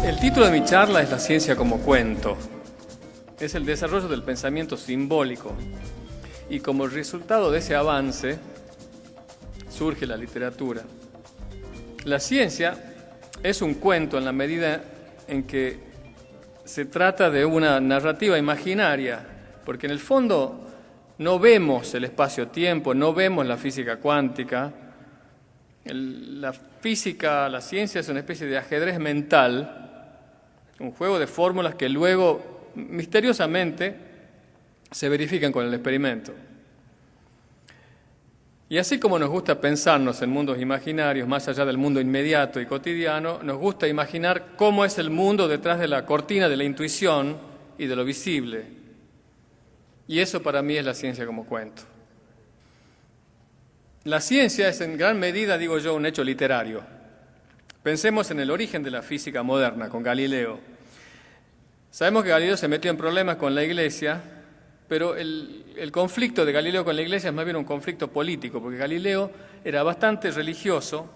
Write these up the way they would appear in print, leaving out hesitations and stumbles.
El título de mi charla es La ciencia como cuento. Es el desarrollo del pensamiento simbólico. Y como resultado de ese avance surge la literatura. La ciencia es un cuento en la medida en que se trata de una narrativa imaginaria, porque en el fondo no vemos el espacio-tiempo, no vemos la física cuántica. La física, la ciencia es una especie de ajedrez mental, un juego de fórmulas que luego, misteriosamente, se verifican con el experimento. Y así como nos gusta pensarnos en mundos imaginarios, más allá del mundo inmediato y cotidiano, nos gusta imaginar cómo es el mundo detrás de la cortina de la intuición y de lo visible. Y eso para mí es la ciencia como cuento. La ciencia es en gran medida, digo yo, un hecho literario. Pensemos en el origen de la física moderna, con Galileo. Sabemos que Galileo se metió en problemas con la Iglesia, pero el conflicto de Galileo con la Iglesia es más bien un conflicto político, porque Galileo era bastante religioso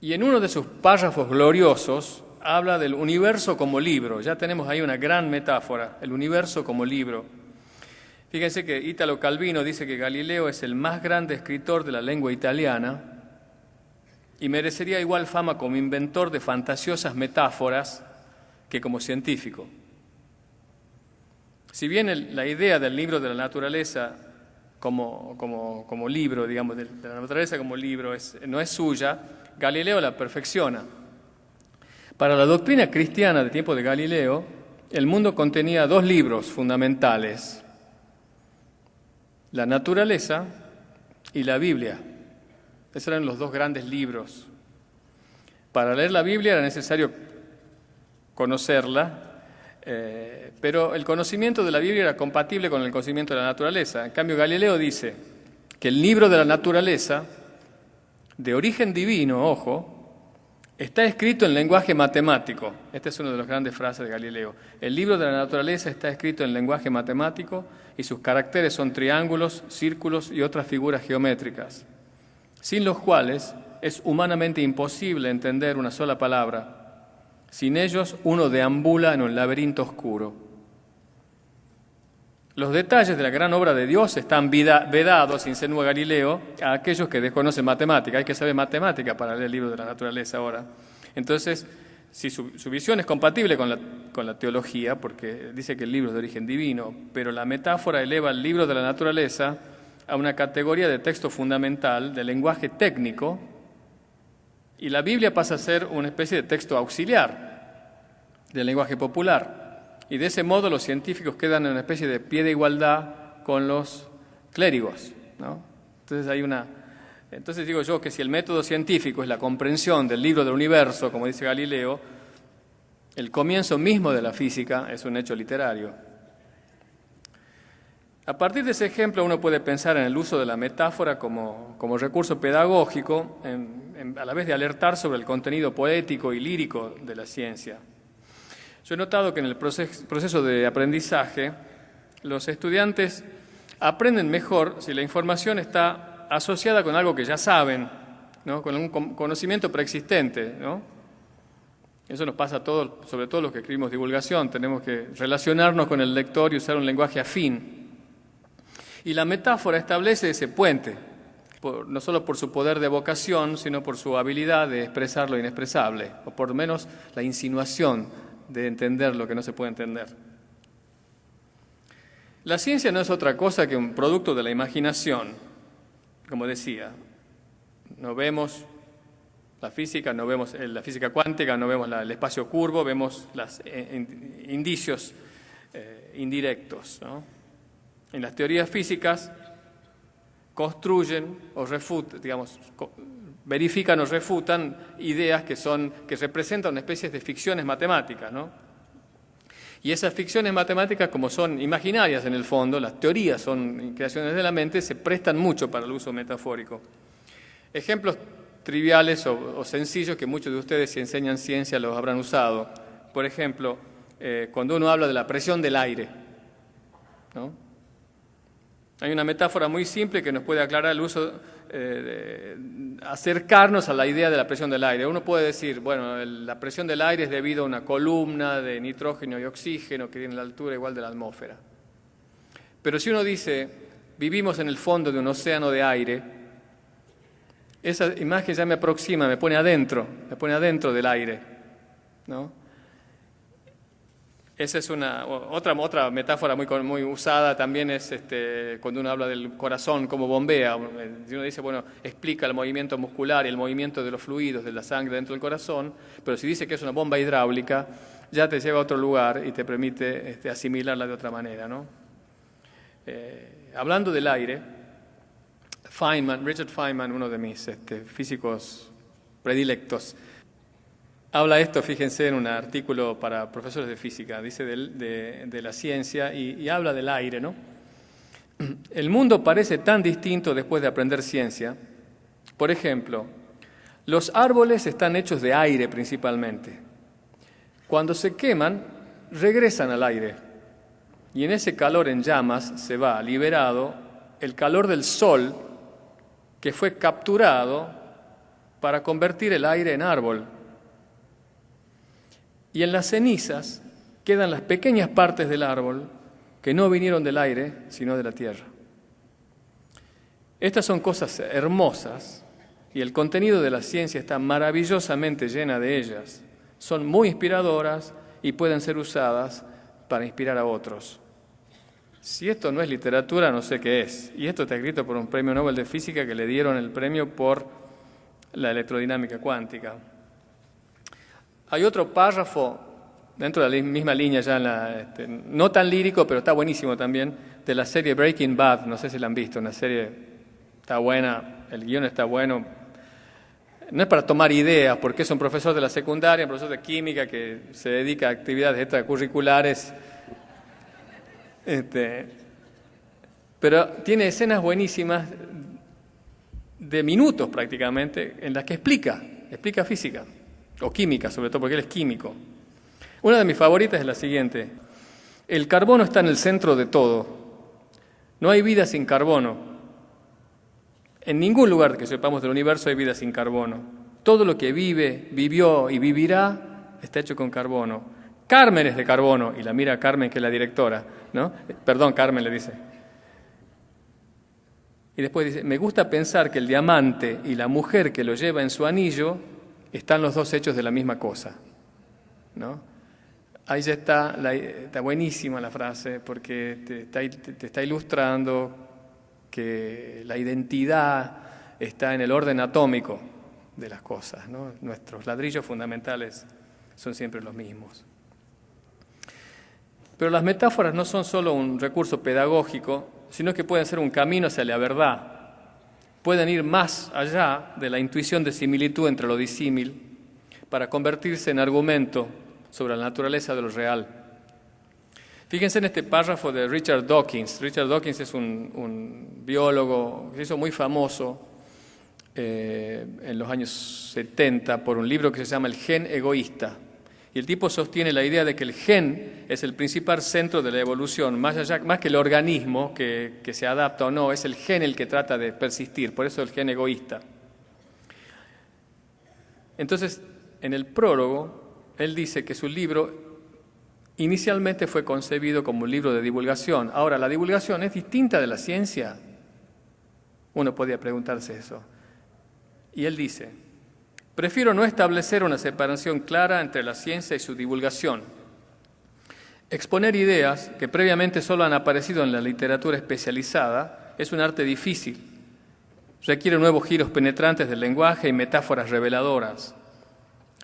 y en uno de sus párrafos gloriosos habla del universo como libro. Ya tenemos ahí una gran metáfora, el universo como libro. Fíjense que Italo Calvino dice que Galileo es el más grande escritor de la lengua italiana y merecería igual fama como inventor de fantasiosas metáforas que como científico. Si bien la idea del libro de la naturaleza como libro, digamos, de la naturaleza como libro no es suya, Galileo la perfecciona. Para la doctrina cristiana de tiempo de Galileo, el mundo contenía dos libros fundamentales: la naturaleza y la Biblia. Esos eran los dos grandes libros. Para leer la Biblia era necesario conocerla, pero el conocimiento de la Biblia era compatible con el conocimiento de la naturaleza. En cambio, Galileo dice que el libro de la naturaleza, de origen divino, ojo, está escrito en lenguaje matemático. Esta es una de las grandes frases de Galileo. El libro de la naturaleza está escrito en lenguaje matemático y sus caracteres son triángulos, círculos y otras figuras geométricas, sin los cuales es humanamente imposible entender una sola palabra. Sin ellos, uno deambula en un laberinto oscuro. Los detalles de la gran obra de Dios están vedados, insinúa Galileo, a aquellos que desconocen matemática. Hay que saber matemática para leer el libro de la naturaleza ahora. Entonces, si su visión es compatible con la teología, porque dice que el libro es de origen divino, pero la metáfora eleva el libro de la naturaleza a una categoría de texto fundamental, de lenguaje técnico, y la Biblia pasa a ser una especie de texto auxiliar, de lenguaje popular. Y de ese modo los científicos quedan en una especie de pie de igualdad con los clérigos, ¿no? Entonces digo yo que si el método científico es la comprensión del libro del universo, como dice Galileo, el comienzo mismo de la física es un hecho literario. A partir de ese ejemplo uno puede pensar en el uso de la metáfora como recurso pedagógico, a la vez de alertar sobre el contenido poético y lírico de la ciencia. Yo he notado que en el proceso de aprendizaje los estudiantes aprenden mejor si la información está asociada con algo que ya saben, ¿no? Con un conocimiento preexistente, ¿no? Eso nos pasa a todos, sobre todo los que escribimos divulgación. Tenemos que relacionarnos con el lector y usar un lenguaje afín. Y la metáfora establece ese puente, no solo por su poder de evocación, sino por su habilidad de expresar lo inexpresable, o por lo menos la insinuación de entender lo que no se puede entender. La ciencia no es otra cosa que un producto de la imaginación, como decía. No vemos La física no vemos, en la física cuántica no vemos el espacio curvo, vemos los indicios indirectos, ¿no? En las teorías físicas construyen o refutan, digamos, verifican o refutan ideas que representan una especie de ficciones matemáticas, ¿no? Y esas ficciones matemáticas, como son imaginarias en el fondo, las teorías son creaciones de la mente, se prestan mucho para el uso metafórico. Ejemplos triviales o sencillos que muchos de ustedes, si enseñan ciencia, los habrán usado. Por ejemplo, cuando uno habla de la presión del aire, ¿no? Hay una metáfora muy simple que nos puede aclarar el uso, acercarnos a la idea de la presión del aire. Uno puede decir, bueno, la presión del aire es debido a una columna de nitrógeno y oxígeno que tiene la altura igual de la atmósfera. Pero si uno dice, vivimos en el fondo de un océano de aire, esa imagen ya me aproxima, me pone adentro del aire, ¿no? Esa es otra metáfora muy usada también, es cuando uno habla del corazón, cómo bombea. Uno dice, bueno, explica el movimiento muscular y el movimiento de los fluidos de la sangre dentro del corazón, pero si dice que es una bomba hidráulica, ya te lleva a otro lugar y te permite asimilarla de otra manera, ¿no? Hablando del aire, Richard Feynman, uno de mis físicos predilectos, habla esto, fíjense, en un artículo para profesores de física, dice de la ciencia y habla del aire, ¿no? El mundo parece tan distinto después de aprender ciencia. Por ejemplo, los árboles están hechos de aire principalmente. Cuando se queman, regresan al aire. Y en ese calor en llamas se va liberado el calor del sol que fue capturado para convertir el aire en árbol. Y en las cenizas quedan las pequeñas partes del árbol que no vinieron del aire, sino de la tierra. Estas son cosas hermosas y el contenido de la ciencia está maravillosamente llena de ellas. Son muy inspiradoras y pueden ser usadas para inspirar a otros. Si esto no es literatura, no sé qué es. Y esto está escrito por un premio Nobel de Física que le dieron el premio por la electrodinámica cuántica. Hay otro párrafo, dentro de la misma línea, ya no tan lírico, pero está buenísimo también, de la serie Breaking Bad. No sé si la han visto, una serie está buena, el guión está bueno. No es para tomar ideas, porque es un profesor de la secundaria, un profesor de química que se dedica a actividades extracurriculares. Pero tiene escenas buenísimas de minutos prácticamente en las que explica física. O química, sobre todo, porque él es químico. Una de mis favoritas es la siguiente. El carbono está en el centro de todo. No hay vida sin carbono. En ningún lugar que sepamos del universo hay vida sin carbono. Todo lo que vive, vivió y vivirá está hecho con carbono. Carmen es de carbono, y la mira a Carmen, que es la directora, ¿no? Perdón, Carmen le dice. Y después dice, me gusta pensar que el diamante y la mujer que lo lleva en su anillo están los dos hechos de la misma cosa, ¿no? Ahí ya está buenísima la frase, porque te está ilustrando que la identidad está en el orden atómico de las cosas, ¿no? Nuestros ladrillos fundamentales son siempre los mismos. Pero las metáforas no son solo un recurso pedagógico, sino que pueden ser un camino hacia la verdad. Pueden ir más allá de la intuición de similitud entre lo disímil para convertirse en argumento sobre la naturaleza de lo real. Fíjense en este párrafo de Richard Dawkins. Richard Dawkins es un biólogo que se hizo muy famoso en los años 70 por un libro que se llama El gen egoísta. Y el tipo sostiene la idea de que el gen es el principal centro de la evolución, más que el organismo que se adapta o no, es el gen el que trata de persistir, por eso el gen egoísta. Entonces, en el prólogo, él dice que su libro inicialmente fue concebido como un libro de divulgación. Ahora, ¿la divulgación es distinta de la ciencia? Uno podría preguntarse eso. Y él dice, prefiero no establecer una separación clara entre la ciencia y su divulgación. Exponer ideas que previamente solo han aparecido en la literatura especializada es un arte difícil, requiere nuevos giros penetrantes del lenguaje y metáforas reveladoras.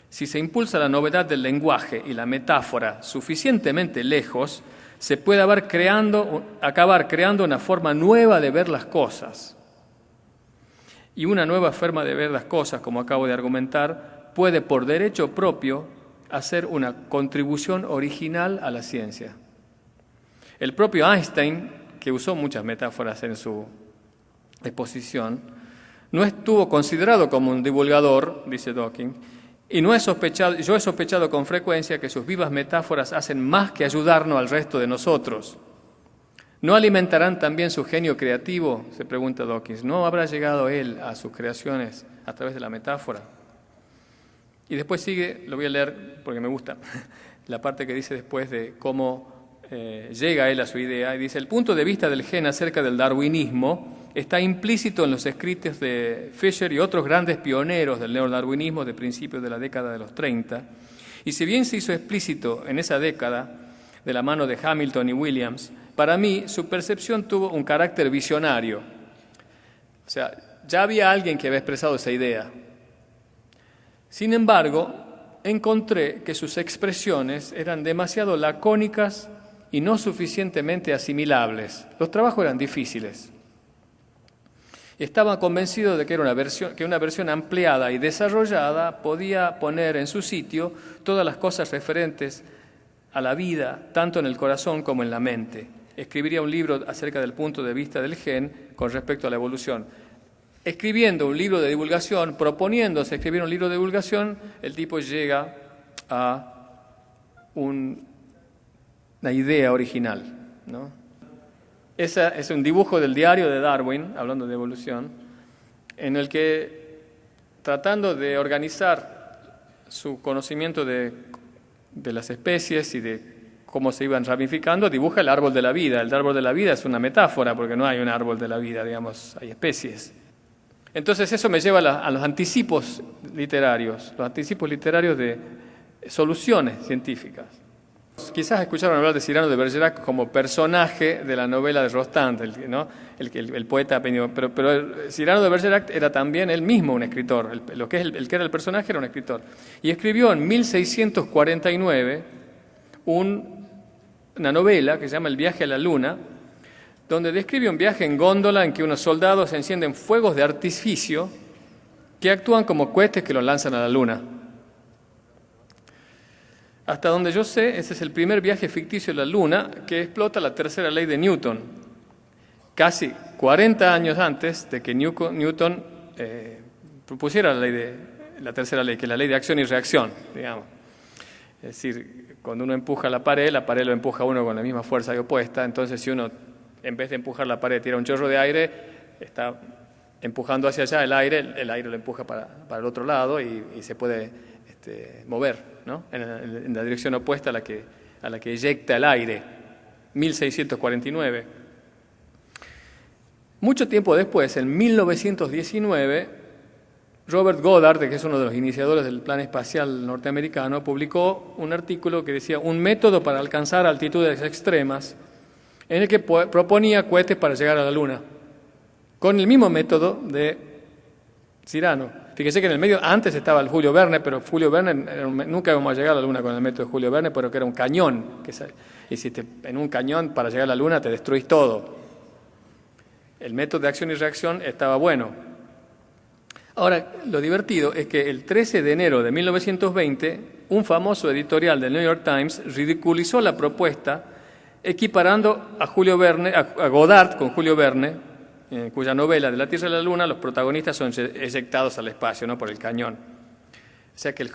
Si se impulsa la novedad del lenguaje y la metáfora suficientemente lejos, se puede acabar creando una forma nueva de ver las cosas. Y una nueva forma de ver las cosas, como acabo de argumentar, puede por derecho propio hacer una contribución original a la ciencia. El propio Einstein, que usó muchas metáforas en su exposición, no estuvo considerado como un divulgador, dice Dawkins, y yo he sospechado con frecuencia que sus vivas metáforas hacen más que ayudarnos al resto de nosotros. ¿No alimentarán también su genio creativo?, se pregunta Dawkins. ¿No habrá llegado él a sus creaciones a través de la metáfora? Y después sigue, lo voy a leer porque me gusta, la parte que dice después de cómo llega él a su idea, y dice: el punto de vista del Gen acerca del darwinismo está implícito en los escritos de Fisher y otros grandes pioneros del neodarwinismo de principios de la década de los 30, y si bien se hizo explícito en esa década de la mano de Hamilton y Williams, para mí su percepción tuvo un carácter visionario. O sea, ya había alguien que había expresado esa idea. Sin embargo, encontré que sus expresiones eran demasiado lacónicas y no suficientemente asimilables. Los trabajos eran difíciles. Estaba convencido de que una versión ampliada y desarrollada podía poner en su sitio todas las cosas referentes a la vida, tanto en el corazón como en la mente. Escribiría un libro acerca del punto de vista del gen con respecto a la evolución. Escribiendo un libro de divulgación, proponiéndose escribir un libro de divulgación, el tipo llega a una idea original, ¿no? Ese es un dibujo del diario de Darwin, hablando de evolución, en el que, tratando de organizar su conocimiento de las especies y de cómo se iban ramificando, dibuja el árbol de la vida. El árbol de la vida es una metáfora, porque no hay un árbol de la vida, digamos, hay especies. Entonces eso me lleva a los anticipos literarios de soluciones científicas. Quizás escucharon hablar de Cyrano de Bergerac como personaje de la novela de Rostand, el poeta, pero Cyrano de Bergerac era también él mismo un escritor, el que era el personaje era un escritor. Y escribió en 1649 una novela que se llama El viaje a la luna, donde describe un viaje en góndola en que unos soldados encienden fuegos de artificio que actúan como cohetes que los lanzan a la luna. Hasta donde yo sé, ese es el primer viaje ficticio a la luna que explota la tercera ley de Newton, casi 40 años antes de que Newton propusiera la tercera ley, que es la ley de acción y reacción, digamos. Es decir, cuando uno empuja la pared lo empuja uno con la misma fuerza y opuesta. Entonces, si uno, en vez de empujar la pared, tira un chorro de aire, está empujando hacia allá el aire lo empuja para el otro lado y se puede mover, ¿no? en la dirección opuesta a la que eyecta el aire. 1649. Mucho tiempo después, en 1919, Robert Goddard, que es uno de los iniciadores del plan espacial norteamericano, publicó un artículo que decía un método para alcanzar altitudes extremas, en el que proponía cohetes para llegar a la Luna, con el mismo método de Cyrano. Fíjese que en el medio antes estaba el Julio Verne, pero Julio Verne nunca íbamos a llegar a la Luna con el método de Julio Verne, pero que era un cañón. Y si en un cañón para llegar a la Luna te destruís todo. El método de acción y reacción estaba bueno. Ahora, lo divertido es que el 13 de enero de 1920, un famoso editorial del New York Times ridiculizó la propuesta equiparando a Goddard con Julio Verne, en cuya novela de la Tierra y la Luna los protagonistas son eyectados al espacio, ¿no?, por el cañón. O sea que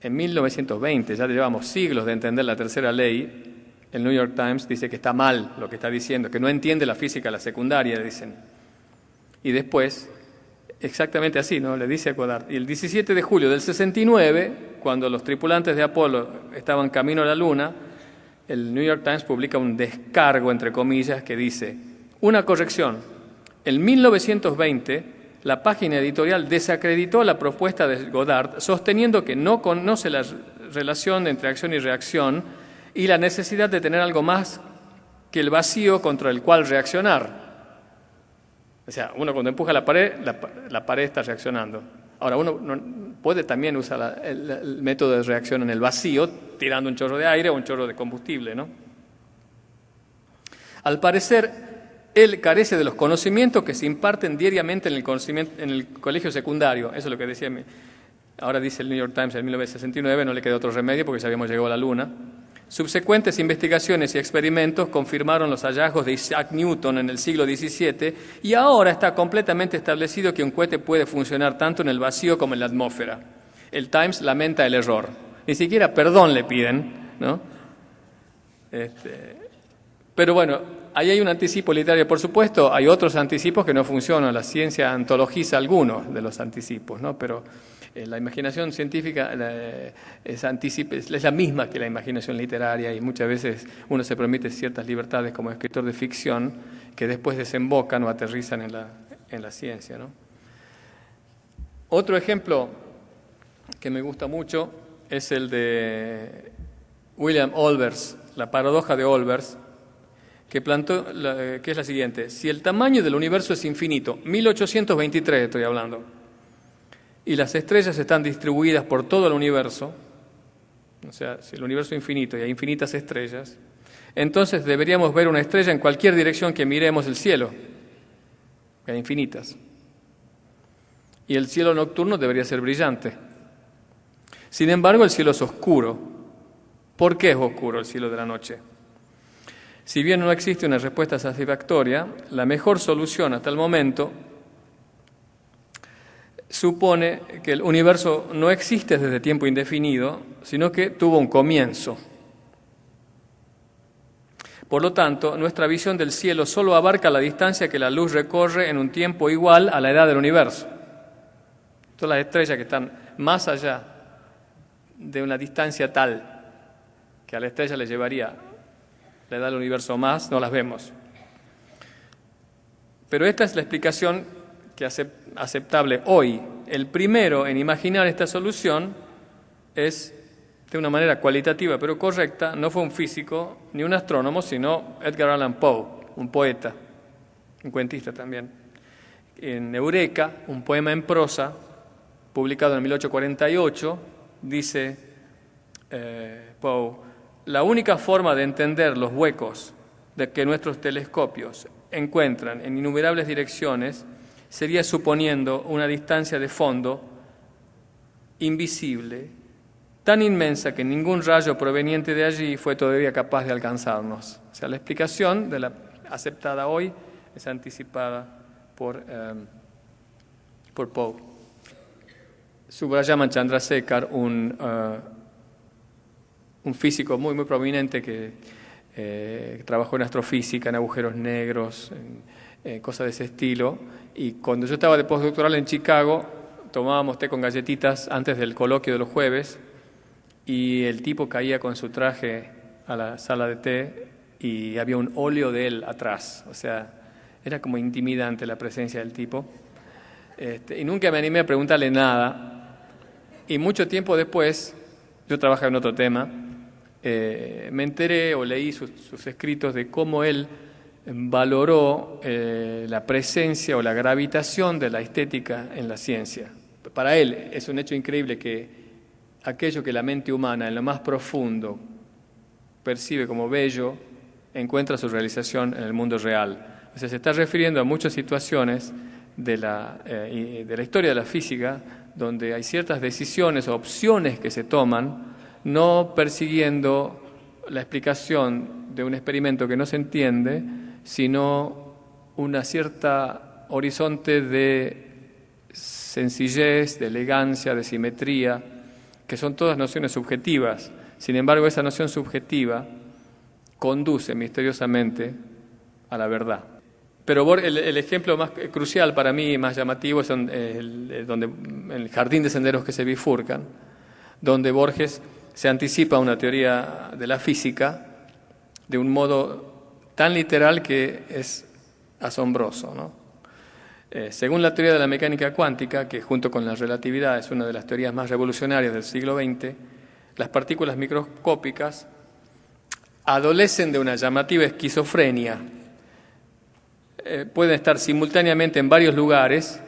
en 1920, ya llevamos siglos de entender la tercera ley, el New York Times dice que está mal lo que está diciendo, que no entiende la física la secundaria, dicen. Y después, exactamente así, ¿no?, le dice a Goddard. Y el 17 de julio del 69, cuando los tripulantes de Apolo estaban camino a la Luna, el New York Times publica un descargo, entre comillas, que dice: una corrección. En 1920, la página editorial desacreditó la propuesta de Goddard, sosteniendo que no conoce la relación entre acción y reacción y la necesidad de tener algo más que el vacío contra el cual reaccionar. O sea, uno cuando empuja la pared, la pared está reaccionando. Ahora, uno puede también usar el método de reacción en el vacío, tirando un chorro de aire o un chorro de combustible, ¿no? Al parecer, él carece de los conocimientos que se imparten diariamente en el colegio secundario. Eso es lo que decía. Ahora dice el New York Times en 1969, no le queda otro remedio porque ya habíamos llegado a la Luna. Subsecuentes investigaciones y experimentos confirmaron los hallazgos de Isaac Newton en el siglo XVII y ahora está completamente establecido que un cohete puede funcionar tanto en el vacío como en la atmósfera. El Times lamenta el error. Ni siquiera perdón le piden, ¿no? Pero bueno, ahí hay un anticipo literario. Por supuesto, hay otros anticipos que no funcionan. La ciencia antologiza algunos de los anticipos, ¿no? Pero la imaginación científica es la misma que la imaginación literaria y muchas veces uno se permite ciertas libertades como escritor de ficción que después desembocan o aterrizan en la ciencia, ¿no? Otro ejemplo que me gusta mucho es el de William Olbers, la paradoja de Olbers, que planteó, que es la siguiente: si el tamaño del universo es infinito, 1823 estoy hablando, y las estrellas están distribuidas por todo el universo, o sea, si el universo es infinito y hay infinitas estrellas, entonces deberíamos ver una estrella en cualquier dirección que miremos el cielo, que hay infinitas. Y el cielo nocturno debería ser brillante. Sin embargo, el cielo es oscuro. ¿Por qué es oscuro el cielo de la noche? Si bien no existe una respuesta satisfactoria, la mejor solución hasta el momento supone que el universo no existe desde tiempo indefinido, sino que tuvo un comienzo. Por lo tanto, nuestra visión del cielo solo abarca la distancia que la luz recorre en un tiempo igual a la edad del universo. Todas las estrellas que están más allá de una distancia tal que a la estrella le llevaría la edad del universo más, no las vemos. Pero esta es la explicación que es aceptable hoy. El primero en imaginar esta solución es, de una manera cualitativa pero correcta, no fue un físico ni un astrónomo, sino Edgar Allan Poe, un poeta, un cuentista también. En Eureka, un poema en prosa, publicado en 1848, dice Poe: la única forma de entender los huecos de que nuestros telescopios encuentran en innumerables direcciones sería suponiendo una distancia de fondo invisible, tan inmensa que ningún rayo proveniente de allí fue todavía capaz de alcanzarnos. O sea, la explicación aceptada hoy es anticipada por Poe. Subrayaman Chandrasekhar, un físico muy, muy prominente que trabajó en astrofísica, en agujeros negros, cosas de ese estilo. Y cuando yo estaba de postdoctoral en Chicago, tomábamos té con galletitas antes del coloquio de los jueves y el tipo caía con su traje a la sala de té y había un óleo de él atrás. O sea, era como intimidante la presencia del tipo. Y nunca me animé a preguntarle nada. Y mucho tiempo después, yo trabajaba en otro tema, me enteré o leí sus escritos de cómo él valoró la presencia o la gravitación de la estética en la ciencia. Para él es un hecho increíble que aquello que la mente humana en lo más profundo percibe como bello encuentra su realización en el mundo real. O sea, se está refiriendo a muchas situaciones de la historia de la física donde hay ciertas decisiones o opciones que se toman no persiguiendo la explicación de un experimento que no se entiende, sino una cierta horizonte de sencillez, de elegancia, de simetría, que son todas nociones subjetivas. Sin embargo, esa noción subjetiva conduce misteriosamente a la verdad. Pero el ejemplo más crucial para mí, más llamativo, es el Jardín de Senderos que se bifurcan, donde Borges se anticipa una teoría de la física de un modo tan literal que es asombroso, ¿no? Según la teoría de la mecánica cuántica, que junto con la relatividad es una de las teorías más revolucionarias del siglo XX, las partículas microscópicas adolecen de una llamativa esquizofrenia. pueden estar simultáneamente en varios lugares,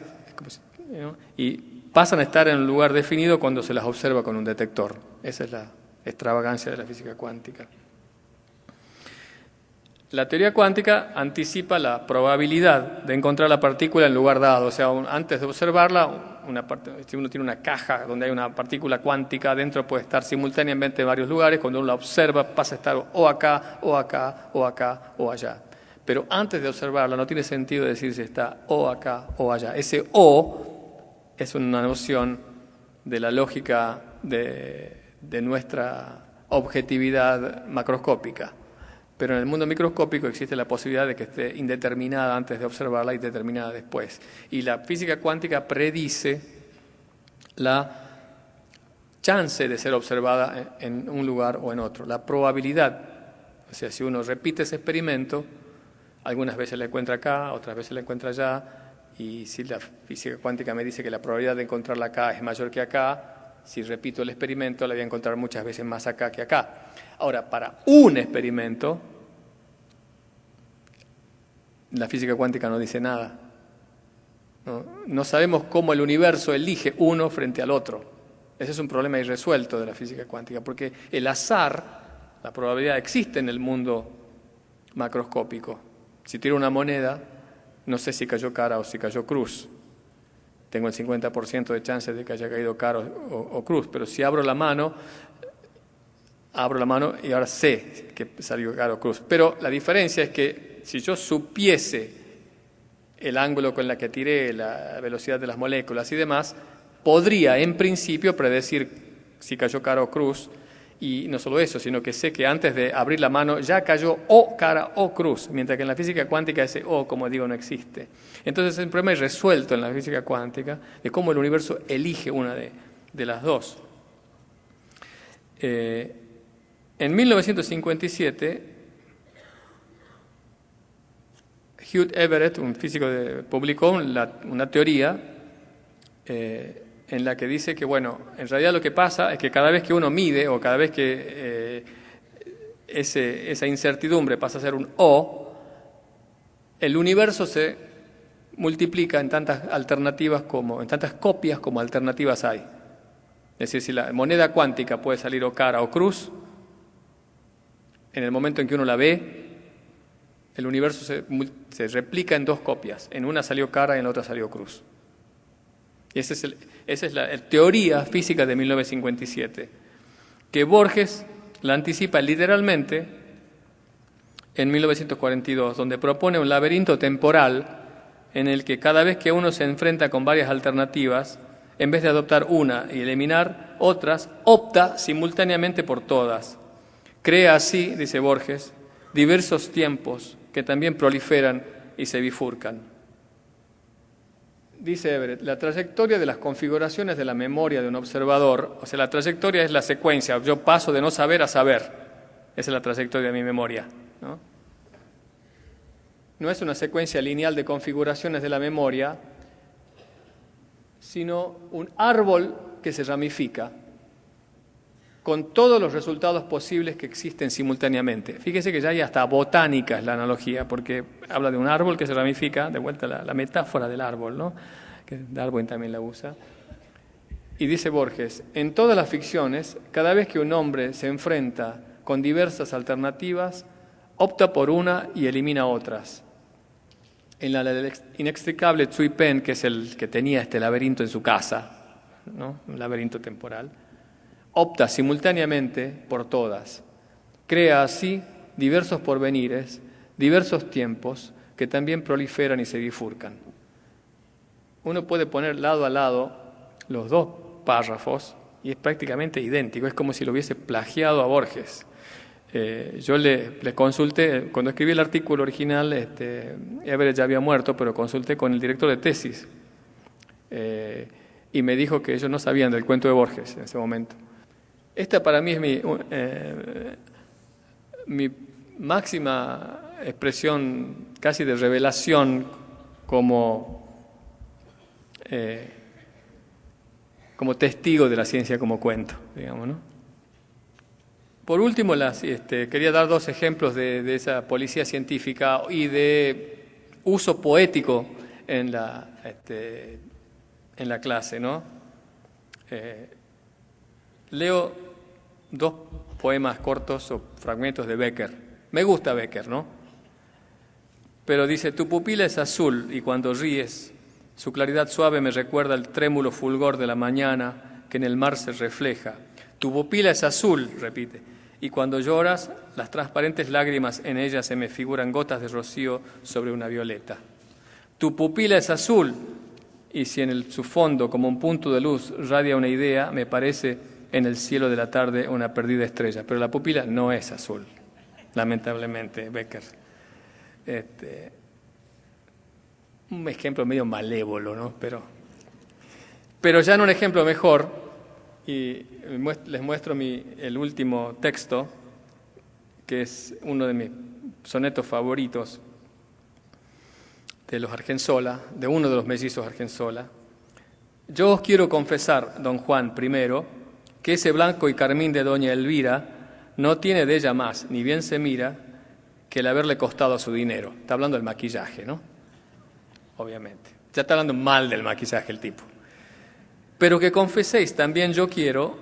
¿no? Y pasan a estar en un lugar definido cuando se las observa con un detector. Esa es la extravagancia de la física cuántica. La teoría cuántica anticipa la probabilidad de encontrar la partícula en lugar dado. O sea, antes de observarla, si uno tiene una caja donde hay una partícula cuántica, dentro puede estar simultáneamente en varios lugares. Cuando uno la observa, pasa a estar o acá, o acá, o acá, o allá. Pero antes de observarla, no tiene sentido decir si está o acá, o allá. Ese o es una noción de la lógica de nuestra objetividad macroscópica. Pero en el mundo microscópico existe la posibilidad de que esté indeterminada antes de observarla y determinada después. Y la física cuántica predice la chance de ser observada en un lugar o en otro, la probabilidad. O sea, si uno repite ese experimento, algunas veces la encuentra acá, otras veces la encuentra allá, y si la física cuántica me dice que la probabilidad de encontrarla acá es mayor que acá, si repito el experimento la voy a encontrar muchas veces más acá que acá. Ahora, para un experimento, la física cuántica no dice nada. No sabemos cómo el universo elige uno frente al otro. Ese es un problema irresuelto de la física cuántica, porque el azar, la probabilidad existe en el mundo macroscópico. Si tiro una moneda, no sé si cayó cara o si cayó cruz. Tengo el 50% de chances de que haya caído cara o cruz, pero si abro la mano y ahora sé que salió cara o cruz. Pero la diferencia es que si yo supiese el ángulo con la que tiré, la velocidad de las moléculas y demás, podría en principio predecir si cayó cara o cruz. Y no solo eso, sino que sé que antes de abrir la mano ya cayó o cara o cruz, mientras que en la física cuántica ese o, como digo, no existe. Entonces es un problema irresuelto en la física cuántica de cómo el universo elige una de las dos. En 1957, Hugh Everett, un físico, publicó una teoría en la que dice que, bueno, en realidad lo que pasa es que cada vez que uno mide o cada vez que esa incertidumbre pasa a ser un O, el universo se multiplica en tantas en tantas copias como alternativas hay. Es decir, si la moneda cuántica puede salir o cara o cruz, en el momento en que uno la ve, el universo se replica en dos copias. En una salió cara y en la otra salió cruz. Y esa es la teoría física de 1957, que Borges la anticipa literalmente en 1942, donde propone un laberinto temporal en el que cada vez que uno se enfrenta con varias alternativas, en vez de adoptar una y eliminar otras, opta simultáneamente por todas. Crea así, dice Borges, diversos tiempos que también proliferan y se bifurcan. Dice Everett, la trayectoria de las configuraciones de la memoria de un observador, o sea, la trayectoria es la secuencia, yo paso de no saber a saber, esa es la trayectoria de mi memoria, ¿no? No es una secuencia lineal de configuraciones de la memoria, sino un árbol que se ramifica con todos los resultados posibles que existen simultáneamente. Fíjese que ya hay hasta botánica es la analogía, porque habla de un árbol que se ramifica, de vuelta la metáfora del árbol, ¿no? Que Darwin también la usa. Y dice Borges, en todas las ficciones, cada vez que un hombre se enfrenta con diversas alternativas, opta por una y elimina otras. En la del inextricable Tsui Pen, que es el que tenía este laberinto en su casa, ¿no? Un laberinto temporal, opta simultáneamente por todas. Crea así diversos porvenires, diversos tiempos que también proliferan y se bifurcan. Uno puede poner lado a lado los dos párrafos y es prácticamente idéntico, es como si lo hubiese plagiado a Borges. Yo le consulté, cuando escribí el artículo original, Everett ya había muerto, pero consulté con el director de tesis y me dijo que ellos no sabían del cuento de Borges en ese momento. Esta para mí es mi máxima expresión casi de revelación como testigo de la ciencia como cuento, digamos, ¿no? Por último, quería dar dos ejemplos de esa policía científica y de uso poético en la clase, ¿no? Leo 2 poemas cortos o fragmentos de Becker. Me gusta Becker, ¿no? Pero dice, tu pupila es azul y cuando ríes, su claridad suave me recuerda el trémulo fulgor de la mañana que en el mar se refleja. Tu pupila es azul, repite, y cuando lloras, las transparentes lágrimas en ella se me figuran gotas de rocío sobre una violeta. Tu pupila es azul, y si en su fondo, como un punto de luz, radia una idea, me parece en el cielo de la tarde una perdida estrella. Pero la pupila no es azul, lamentablemente, Becker. Un ejemplo medio malévolo, ¿no? Pero ya en un ejemplo mejor, y les muestro el último texto, que es uno de mis sonetos favoritos de los Argensola, de uno de los mellizos Argensola. Yo os quiero confesar, don Juan, primero, que ese blanco y carmín de doña Elvira no tiene de ella más, ni bien se mira, que el haberle costado su dinero. Está hablando del maquillaje, ¿no? Obviamente. Ya está hablando mal del maquillaje el tipo. Pero que confeséis también yo quiero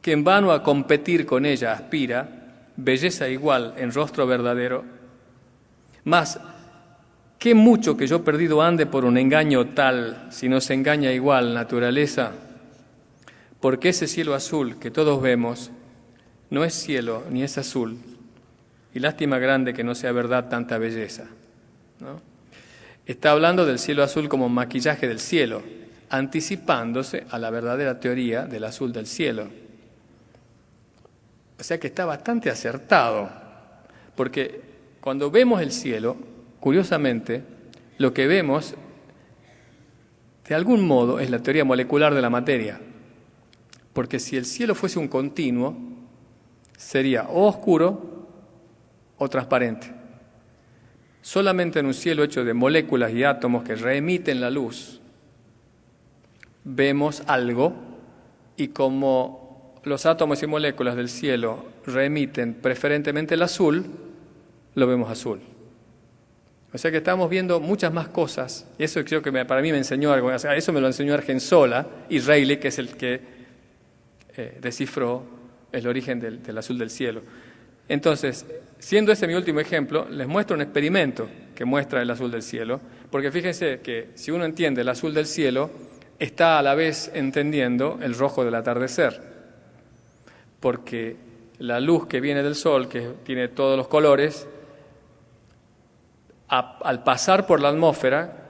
que en vano a competir con ella aspira belleza igual en rostro verdadero. Mas, qué mucho que yo perdido ande por un engaño tal, si no se engaña igual naturaleza, porque ese cielo azul que todos vemos no es cielo ni es azul, y lástima grande que no sea verdad tanta belleza, ¿no? Está hablando del cielo azul como maquillaje del cielo, anticipándose a la verdadera teoría del azul del cielo. O sea que está bastante acertado, porque cuando vemos el cielo, curiosamente, lo que vemos, de algún modo, es la teoría molecular de la materia. Porque si el cielo fuese un continuo, sería o oscuro o transparente. Solamente en un cielo hecho de moléculas y átomos que reemiten la luz, vemos algo, y como los átomos y moléculas del cielo reemiten preferentemente el azul, lo vemos azul. O sea que estamos viendo muchas más cosas, y eso creo que para mí me enseñó algo. O sea, eso me lo enseñó Argensola y Rayleigh, que es el que descifró el origen del azul del cielo. Entonces, siendo ese mi último ejemplo, les muestro un experimento que muestra el azul del cielo, porque fíjense que si uno entiende el azul del cielo, está a la vez entendiendo el rojo del atardecer, porque la luz que viene del sol, que tiene todos los colores, al pasar por la atmósfera,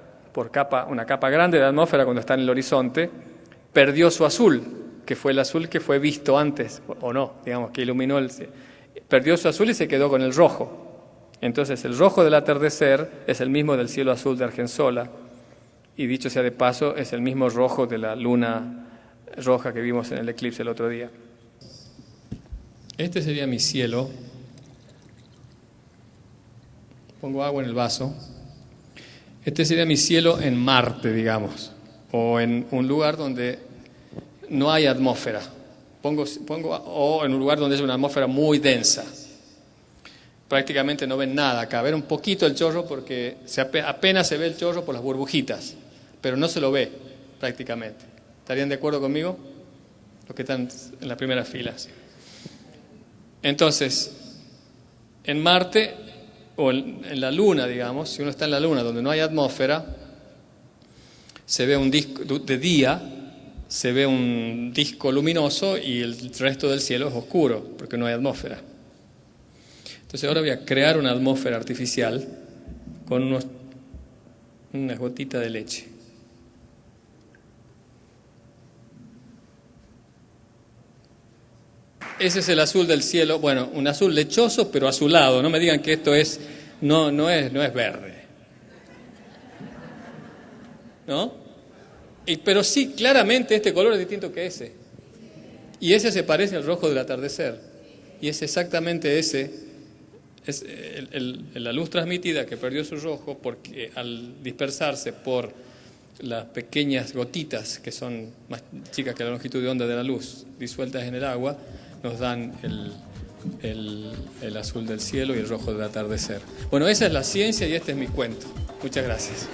una capa grande de atmósfera cuando está en el horizonte, perdió su azul, que fue el azul que fue visto antes, o no, digamos, que iluminó perdió su azul y se quedó con el rojo. Entonces el rojo del atardecer es el mismo del cielo azul de Argensola, y dicho sea de paso, es el mismo rojo de la luna roja que vimos en el eclipse el otro día. Este sería mi cielo. Pongo agua en el vaso. Este sería mi cielo en Marte, digamos, o en un lugar donde no hay atmósfera. O en un lugar donde es una atmósfera muy densa. Prácticamente no ven nada acá. Ven un poquito el chorro porque apenas se ve el chorro por las burbujitas, pero no se lo ve prácticamente. ¿Estarían de acuerdo conmigo? Los que están en las primeras filas. Entonces, en Marte o en la Luna, digamos, si uno está en la Luna donde no hay atmósfera, se ve un disco de día, se ve un disco luminoso y el resto del cielo es oscuro porque no hay atmósfera. Entonces ahora voy a crear una atmósfera artificial con unas gotitas de leche. Ese es el azul del cielo, bueno, un azul lechoso pero azulado. No me digan que esto no es verde, ¿no? Pero sí, claramente este color es distinto que ese. Y ese se parece al rojo del atardecer. Y es exactamente ese. Es la luz transmitida que perdió su rojo porque al dispersarse por las pequeñas gotitas que son más chicas que la longitud de onda de la luz disueltas en el agua, nos dan el azul del cielo y el rojo del atardecer. Bueno, esa es la ciencia y este es mi cuento. Muchas gracias.